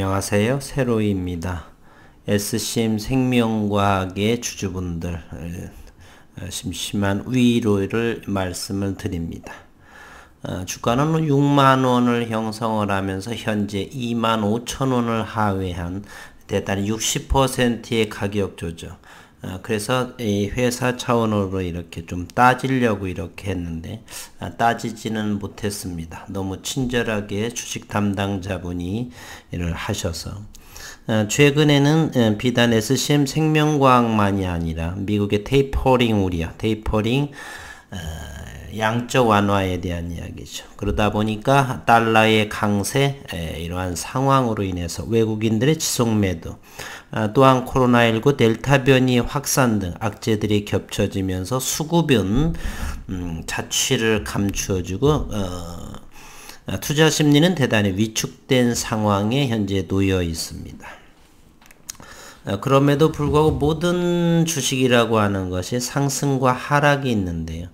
안녕하세요. 세로이입니다. SCM 생명과학의 주주분들 심심한 위로를 말씀을 드립니다. 주가는 6만원을 형성을 하면서 현재 25,000원을 하회한 대단히 60%의 가격 조정. 그래서 이 회사 차원으로 이렇게 좀 따지려고 이렇게 했는데 따지지는 못했습니다. 너무 친절하게 주식 담당자분이 일을 하셔서 최근에는 비단 SCM 생명과학만이 아니라 미국의 테이퍼링 우려, 테이퍼링 양적 완화에 대한 이야기죠. 그러다 보니까 달러의 강세, 이러한 상황으로 인해서 외국인들의 지속 매도, 또한 코로나19 델타 변이 확산 등 악재들이 겹쳐지면서 수급은 자취를 감추어주고 투자 심리는 대단히 위축된 상황에 현재 놓여 있습니다. 그럼에도 불구하고 모든 주식이라고 하는 것이 상승과 하락이 있는데요.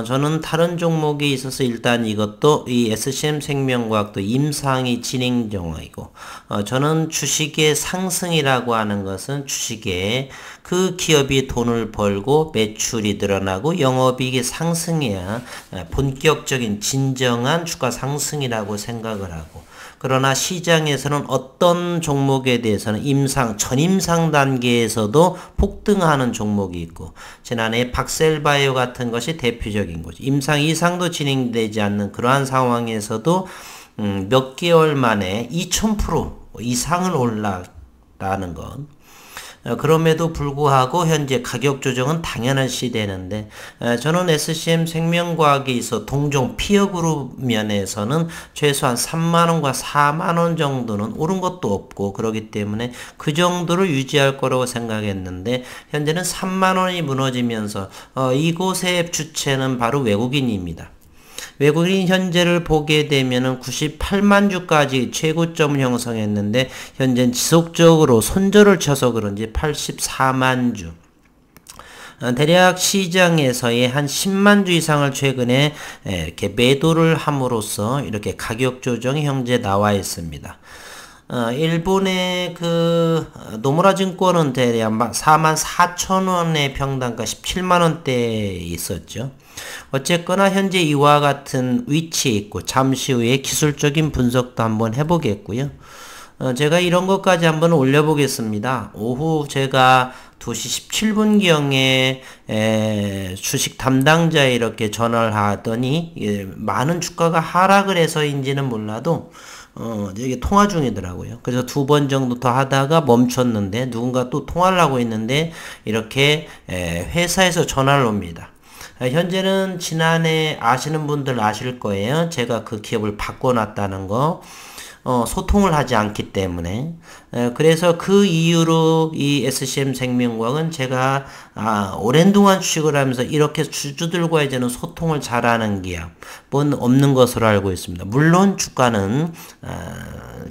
저는 다른 종목에 있어서 일단 이것도 이 SCM 생명과학도 임상이 진행 중이고, 저는 주식의 상승이라고 하는 것은 주식에 그 기업이 돈을 벌고 매출이 늘어나고 영업이익이 상승해야 본격적인 진정한 주가 상승이라고 생각을 하고, 그러나 시장에서는 어떤 종목에 대해서는 전임상 단계에서도 폭등하는 종목이 있고, 지난해 박셀바이오 같은 것이 대표적인 거죠. 임상 이상도 진행되지 않는 그러한 상황에서도 몇 개월 만에 2000% 이상을 올랐다는 것. 그럼에도 불구하고 현재 가격 조정은 당연시 되는데, 저는 SCM 생명과학에 있어 동종 피어그룹 면에서는 최소한 3만원과 4만원 정도는 오른 것도 없고, 그렇기 때문에 그 정도를 유지할 거라고 생각했는데 현재는 3만원이 무너지면서 이곳의 주체는 바로 외국인입니다. 외국인 현재를 보게 되면은 98만 주까지 최고점을 형성했는데 현재는 지속적으로 손절을 쳐서 그런지 84만 주. 대략 시장에서의 한 10만 주 이상을 최근에 이렇게 매도를 함으로써 이렇게 가격 조정이 현재 나와 있습니다. 일본의 그 노무라 증권은 대략 44,000원의 평단가 17만원대에 있었죠. 어쨌거나 현재 이와 같은 위치에 있고, 잠시 후에 기술적인 분석도 한번 해보겠고요. 제가 이런 것까지 한번 올려보겠습니다. 오후 제가 2시 17분경에 주식 담당자에 이렇게 전화를 하더니 많은 주가가 하락을 해서인지는 몰라도 이게 통화 중이더라고요. 그래서 2번 정도 더 하다가 멈췄는데 누군가 또 통화를 하고 있는데 이렇게 회사에서 전화를 옵니다. 현재는 지난해 아시는 분들 아실 거예요. 제가 그 기업을 바꿔놨다는 거. 소통을 하지 않기 때문에. 그래서 그 이유로 이 SCM 생명과학은 제가 오랜 동안 주식을 하면서 이렇게 주주들과 이제는 소통을 잘하는 기업은 없는 것으로 알고 있습니다. 물론 주가는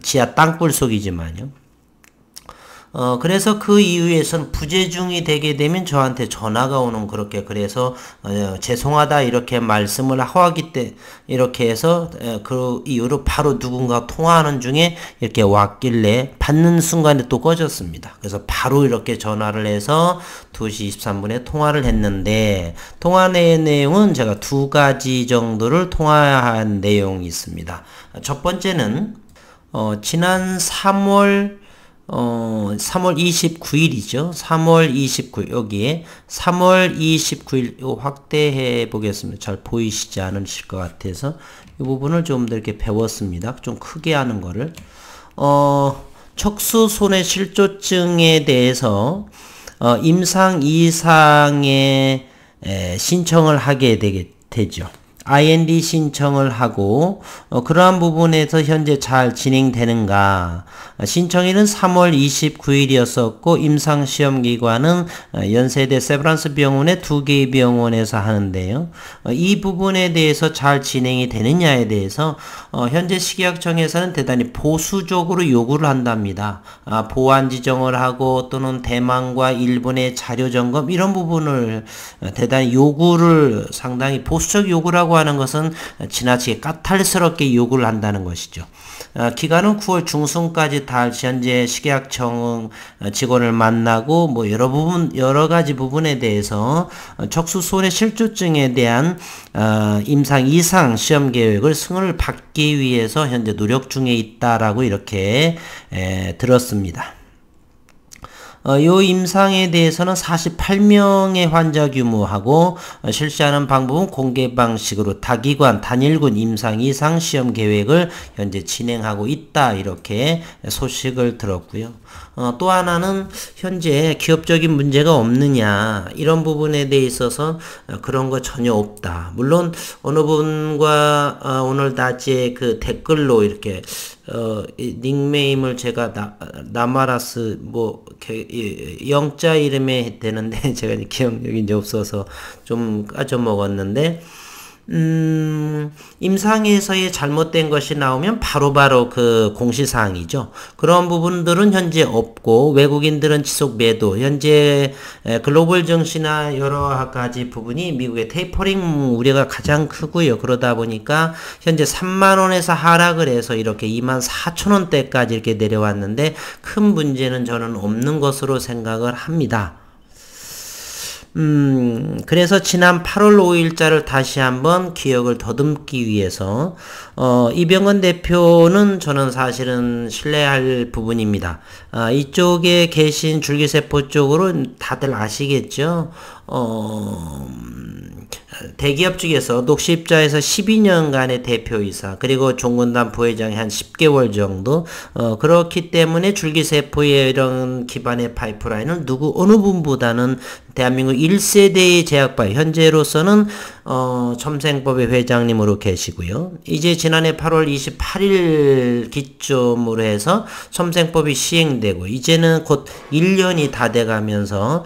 지하 땅굴속이지만요. 그래서 그 이후에선 부재중이 되게 되면 저한테 전화가 오는, 그렇게 그래서 죄송하다 이렇게 말씀을 하기 때 이렇게 해서 그 이후로 바로 누군가 통화하는 중에 이렇게 왔길래 받는 순간에 또 꺼졌습니다. 그래서 바로 이렇게 전화를 해서 2시 23분에 통화를 했는데, 통화 내용은 제가 2가지 정도를 통화한 내용이 있습니다. 첫 번째는 지난 3월 29일이죠. 3월 29일, 여기에 3월 29일 이거 확대해 보겠습니다. 잘 보이시지 않으실 것 같아서 이 부분을 좀 더 이렇게 배웠습니다. 좀 크게 하는 거를. 척수 손해실조증에 대해서 임상 이상의 신청을 하게 되죠. IND 신청을 하고 그러한 부분에서 현재 잘 진행되는가. 신청일은 3월 29일이었었고 임상시험기관은 연세대 세브란스 병원의 2개의 병원에서 하는데요. 이 부분에 대해서 잘 진행이 되느냐에 대해서 현재 식약청에서는 대단히 보수적으로 요구를 한답니다. 보안 지정을 하고 또는 대만과 일본의 자료 점검 이런 부분을 대단히 요구를, 상당히 보수적 요구라고 주식이라고 하는 것은 지나치게 까탈스럽게 요구를 한다는 것이죠. 기간은 9월 중순까지 다시 현재 식약청 직원을 만나고 뭐 여러 가지 부분에 대해서 척수 손해 실조증에 대한 임상 이상 시험 계획을 승인을 받기 위해서 현재 노력 중에 있다라고 이렇게 들었습니다. 요 임상에 대해서는 48명의 환자 규모하고 실시하는 방법은 공개 방식으로 다기관 단일군 임상 이상 시험 계획을 현재 진행하고 있다 이렇게 소식을 들었고요. 또 하나는 현재 기업적인 문제가 없느냐 이런 부분에 대해 있어서 그런 거 전혀 없다. 물론 어느 분과 오늘 낮에 그 댓글로 이렇게 닉네임을 제가 나마라스 뭐 영자 이름에 되는데 제가 기억력이 이제 없어서 좀 까져먹었는데 임상에서의 잘못된 것이 나오면 바로바로 그 공시사항이죠. 그런 부분들은 현재 없고 외국인들은 지속 매도 현재 글로벌 증시나 여러 가지 부분이 미국의 테이퍼링 우려가 가장 크고요. 그러다 보니까 현재 3만원에서 하락을 해서 이렇게 24,000원대까지 이렇게 내려왔는데 큰 문제는 저는 없는 것으로 생각을 합니다. 그래서 지난 8월 5일자를 다시 한번 기억을 더듬기 위해서 이병헌 대표는 저는 사실은 신뢰할 부분입니다. 이쪽에 계신 줄기세포 쪽으로 다들 아시겠죠? 대기업 쪽에서 녹십자에서 12년간의 대표이사 그리고 종근당 부회장이 한 10개월 정도 그렇기 때문에 줄기세포의 이런 기반의 파이프라인은 어느 분보다는 대한민국 1세대의 제약바이오 현재로서는 첨생법의 회장님으로 계시고요. 이제 지난해 8월 28일 기점으로 해서 첨생법이 시행되고 이제는 곧 1년이 다 돼가면서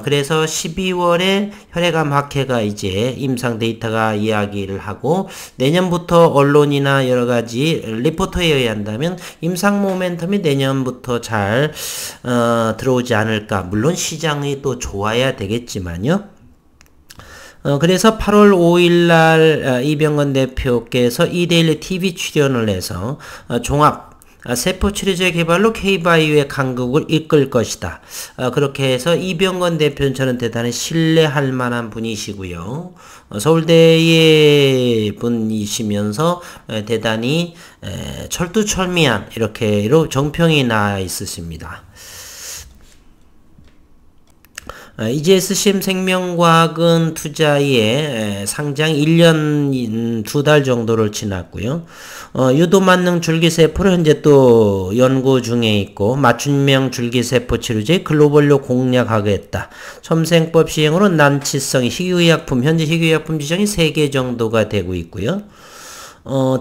그래서 12월에 혈액암 학회가 이제 임상 데이터가 이야기를 하고 내년부터 언론이나 여러가지 리포터에 의한다면 임상 모멘텀이 내년부터 잘 들어오지 않을까. 물론 시장이 또 좋아야 되겠지만요. 그래서 8월 5일날 이병헌 대표께서 이데일리 TV 출연을 해서 종합 세포치료제 개발로 K바이오의 강국을 이끌 것이다. 그렇게 해서 이병헌 대표는 저는 대단히 신뢰할 만한 분이시고요. 서울대의 분이시면서 대단히 철두철미한 이렇게로 정평이 나 있으십니다. EGSCM 생명과학은 투자에 상장 1년 2달 정도를 지났고요. 유도만능 줄기세포를 현재 또 연구 중에 있고 맞춤형 줄기세포 치료제 글로벌로 공략하겠다. 첨생법 시행으로 난치성 희귀의약품 현재 희귀의약품 지정이 3개 정도가 되고 있고요.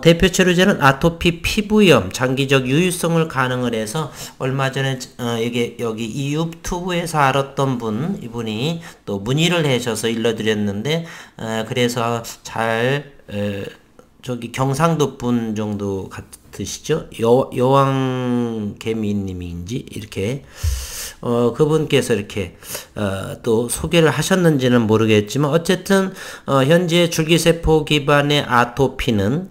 대표 치료제는 아토피 피부염 장기적 유효성을 가능을 해서 얼마 전에 여기 이 유튜브에서 알았던 이분이 또 문의를 해셔서 일러드렸는데 그래서 잘 저기 경상도 분 정도 같으시죠? 여왕개미님인지 이렇게 그분께서 이렇게 또 소개를 하셨는지는 모르겠지만 어쨌든 현재 줄기세포 기반의 아토피는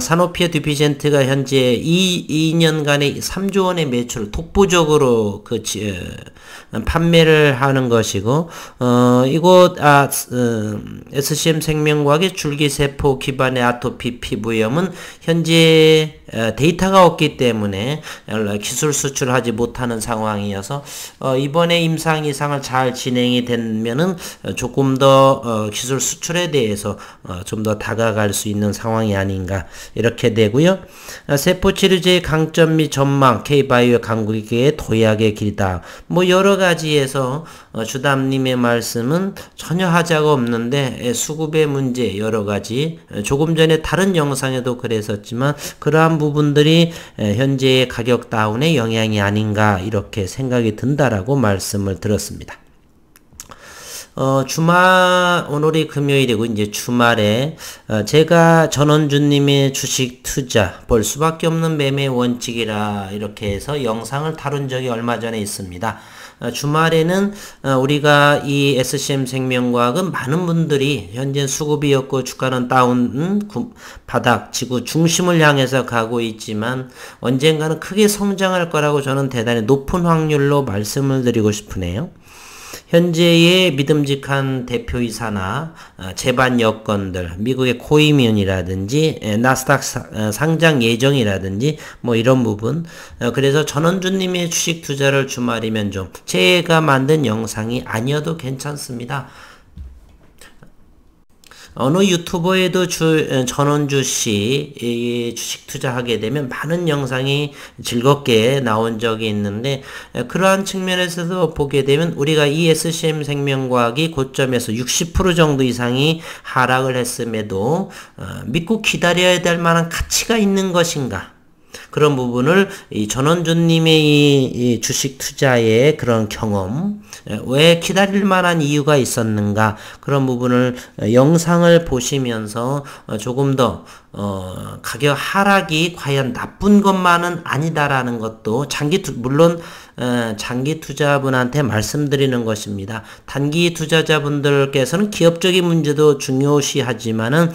사노피아 듀피젠트가 현재 2년간의 3조 원의 매출을 독보적으로 판매를 하는 것이고 이곳 SCM 생명과학의 줄기세포 기반의 아토피 피부염은 현재 데이터가 없기 때문에 기술 수출하지 못하는 상황이어서 이번에 임상 이상을 잘 진행이 되면은 조금 더 기술 수출에 대해서 좀 더 다가갈 수 있는 상황이 아닌가 이렇게 되고요. 세포치료제의 강점 및 전망 K바이오 강국의 도약의 길이다. 뭐 여러 가지에서 주담님의 말씀은 전혀 하자가 없는데 수급의 문제 여러 가지 조금 전에 다른 영상에도 그랬었지만 그러한 부분들이 현재의 가격 다운의 영향이 아닌가 이렇게 생각이 든다라고 말씀을 들었습니다. 오늘이 금요일이고 이제 주말에 제가 전원주님의 주식 투자 볼 수밖에 없는 매매 원칙이라 이렇게 해서 영상을 다룬 적이 얼마 전에 있습니다. 주말에는 우리가 이 SCM 생명과학은 많은 분들이 현재 수급이었고 주가는 다운 바닥 지구 중심을 향해서 가고 있지만 언젠가는 크게 성장할 거라고 저는 대단히 높은 확률로 말씀을 드리고 싶으네요. 현재의 믿음직한 대표이사나 제반 여건들, 미국의 코이면이라든지 나스닥 상장 예정이라든지 뭐 이런 부분. 그래서 전원주님의 주식 투자를 주말이면 좀 제가 만든 영상이 아니어도 괜찮습니다. 어느 유튜버에도 전원주 씨 주식 투자하게 되면 많은 영상이 즐겁게 나온 적이 있는데 그러한 측면에서도 보게 되면 우리가 이 SCM 생명과학이 고점에서 60% 정도 이상이 하락을 했음에도 믿고 기다려야 될 만한 가치가 있는 것인가? 그런 부분을 이 전원주님의 이 주식 투자의 그런 경험, 왜 기다릴 만한 이유가 있었는가, 그런 부분을 영상을 보시면서 조금 더 가격 하락이 과연 나쁜 것만은 아니다라는 것도 물론 장기 투자분한테 말씀드리는 것입니다. 단기 투자자분들께서는 기업적인 문제도 중요시하지만은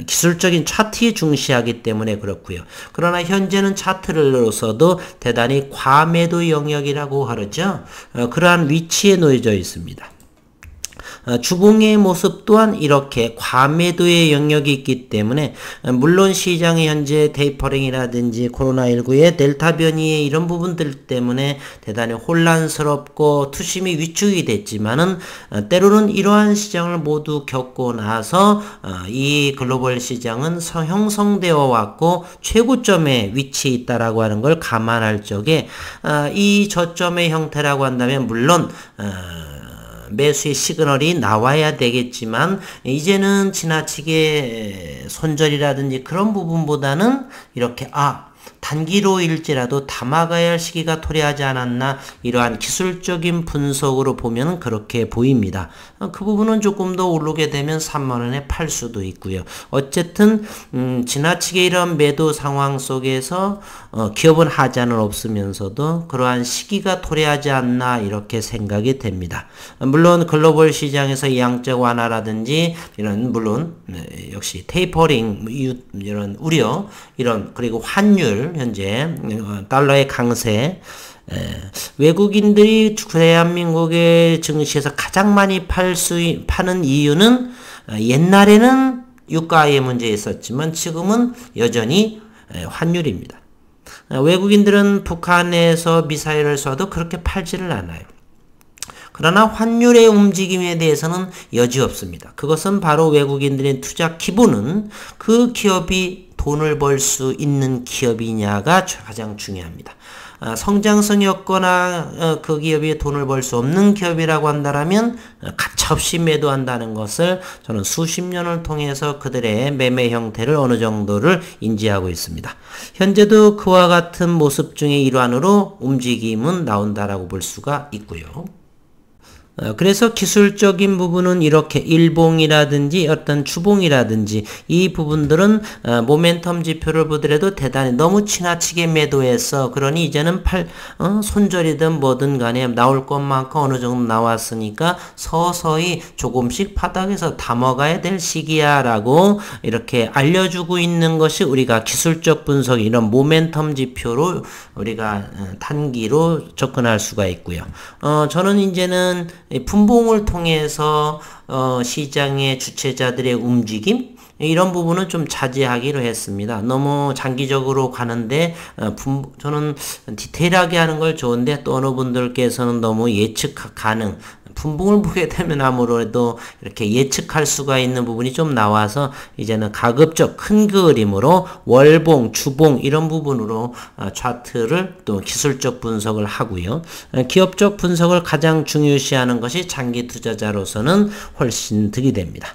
기술적인 차트에 중시하기 때문에 그렇고요. 그러나 현재는 차트로서도 대단히 과매도 영역이라고 하죠. 그러한 위치에 놓여져 있습니다. 주봉의 모습 또한 이렇게 과매도의 영역이 있기 때문에 물론 시장이 현재 테이퍼링이라든지 코로나19의 델타 변이의 이런 부분들 때문에 대단히 혼란스럽고 투심이 위축이 됐지만은 때로는 이러한 시장을 모두 겪고 나서 이 글로벌 시장은 형성되어 왔고 최고점에 위치해 있다라고 하는 걸 감안할 적에 이 저점의 형태라고 한다면 물론 매수의 시그널이 나와야 되겠지만 이제는 지나치게 손절이라든지 그런 부분보다는 이렇게 단기로일지라도 담아가야 할 시기가 도래하지 않았나, 이러한 기술적인 분석으로 보면 그렇게 보입니다. 그 부분은 조금 더 오르게 되면 3만원에 팔 수도 있고요. 어쨌든 지나치게 이런 매도 상황 속에서 기업은 하자는 없으면서도 그러한 시기가 도래하지 않나 이렇게 생각이 됩니다. 물론 글로벌 시장에서 양적 완화라든지 이런 물론 역시 테이퍼링 이런 우려 그리고 환율 현재 달러의 강세, 외국인들이 대한민국의 증시에서 가장 많이 파는 이유는 옛날에는 유가의 문제 있었지만 지금은 여전히 환율입니다. 외국인들은 북한에서 미사일을 쏴도 그렇게 팔지를 않아요. 그러나 환율의 움직임에 대해서는 여지 없습니다. 그것은 바로 외국인들의 투자 기본은 그 기업이 돈을 벌 수 있는 기업이냐가 가장 중요합니다. 성장성이 없거나 그 기업이 돈을 벌 수 없는 기업이라고 한다면 가차없이 매도한다는 것을 저는 수십 년을 통해서 그들의 매매 형태를 어느 정도를 인지하고 있습니다. 현재도 그와 같은 모습 중의 일환으로 움직임은 나온다라고 볼 수가 있고요. 그래서 기술적인 부분은 이렇게 일봉이라든지 어떤 주봉이라든지 이 부분들은 모멘텀 지표를 보더라도 대단히 너무 지나치게 매도해서 그러니 이제는 손절이든 뭐든 간에 나올 것만큼 어느 정도 나왔으니까 서서히 조금씩 바닥에서 담아가야 될 시기야 라고 이렇게 알려주고 있는 것이 우리가 기술적 분석 이런 모멘텀 지표로 우리가 단기로 접근할 수가 있고요. 저는 이제는 분봉을 통해서 시장의 주체자들의 움직임 이런 부분은 좀 자제하기로 했습니다. 너무 장기적으로 가는데 저는 디테일하게 하는 걸 좋은데 또 어느 분들께서는 너무 예측 가능 분봉을 보게 되면 아무래도 이렇게 예측할 수가 있는 부분이 좀 나와서 이제는 가급적 큰 그림으로 월봉, 주봉 이런 부분으로 차트를 또 기술적 분석을 하고요. 기업적 분석을 가장 중요시하는 것이 장기 투자자로서는 훨씬 득이 됩니다.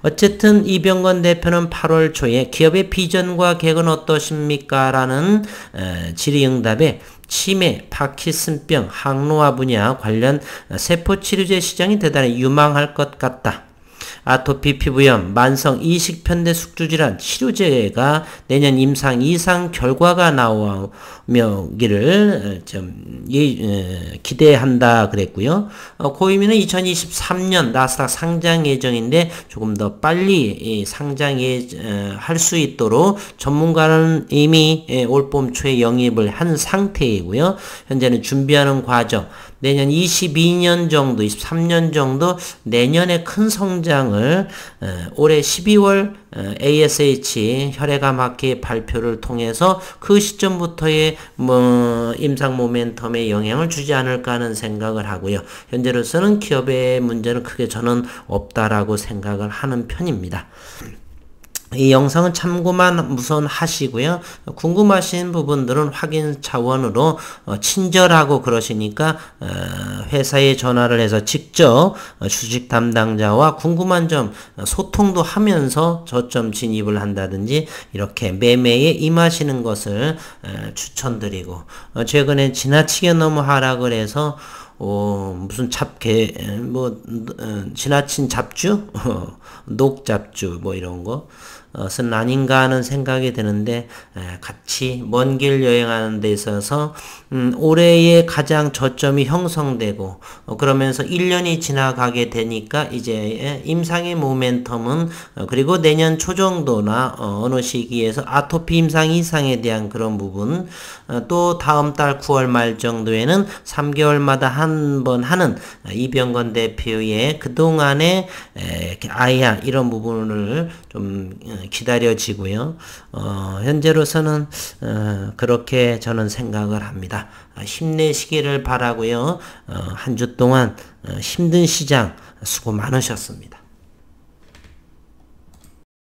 어쨌든 이병건 대표는 8월 초에 기업의 비전과 계획은 어떠십니까? 라는 질의응답에 치매, 파킨슨병, 항노화 분야 관련 세포치료제 시장이 대단히 유망할 것 같다. 아토피 피부염, 만성 이식편대 숙주질환 치료제가 내년 임상 이상 결과가 나오기를 기대한다 그랬고요. 코이미는 2023년 나스닥 상장 예정인데 조금 더 빨리 상장할 수 있도록 전문가는 이미 올봄 초에 영입을 한 상태이고요. 현재는 준비하는 과정, 내년 22년 정도, 23년 정도 내년에 큰 성장을 올해 12월 ASH 혈액암학회 발표를 통해서 그 시점부터의 임상 모멘텀에 영향을 주지 않을까 하는 생각을 하고요. 현재로서는 기업의 문제는 크게 저는 없다라고 생각을 하는 편입니다. 이 영상은 참고만 우선 하시고요. 궁금하신 부분들은 확인 차원으로 친절하고 그러시니까 회사에 전화를 해서 직접 주식 담당자와 궁금한 점 소통도 하면서 저점 진입을 한다든지 이렇게 매매에 임하시는 것을 추천드리고, 최근에 지나치게 너무 하락을 해서 무슨 지나친 잡주? 녹잡주, 이런 것은 아닌가 하는 생각이 드는데, 같이 먼 길 여행하는 데 있어서, 올해의 가장 저점이 형성되고, 그러면서 1년이 지나가게 되니까, 이제, 임상의 모멘텀은, 그리고 내년 초 정도나, 어느 시기에서 아토피 임상 이상에 대한 그런 부분, 또 다음 달 9월 말 정도에는 3개월마다 한 번 하는 이병건 대표의 그동안의 아야 이런 부분을 좀 기다려지고요. 현재로서는 그렇게 저는 생각을 합니다. 힘내시기를 바라고요. 한 주 동안 힘든 시장 수고 많으셨습니다.